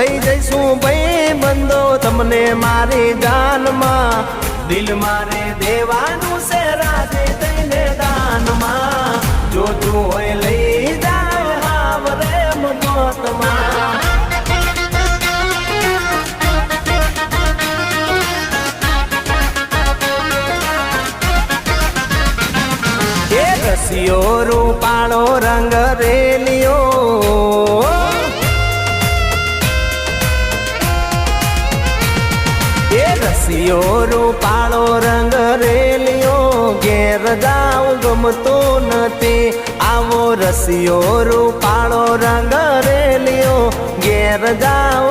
લઈ જઈશું ભાઈ બંધો તમને મારી જાનમાં દિલ મારે દેવાનું છે રાધે તઈને દાનમાં જોતું હોય લઈ જાય હાવરે મોતમાં એ રસિયો રૂપાળો રંગ રેલિયો એ રસિયો રૂપાળો રંગ રેલિયો ઘેર જાવ ગમતો નથી આવો રસિયો રૂપાળો રંગ રેલિયો ઘેર જાવ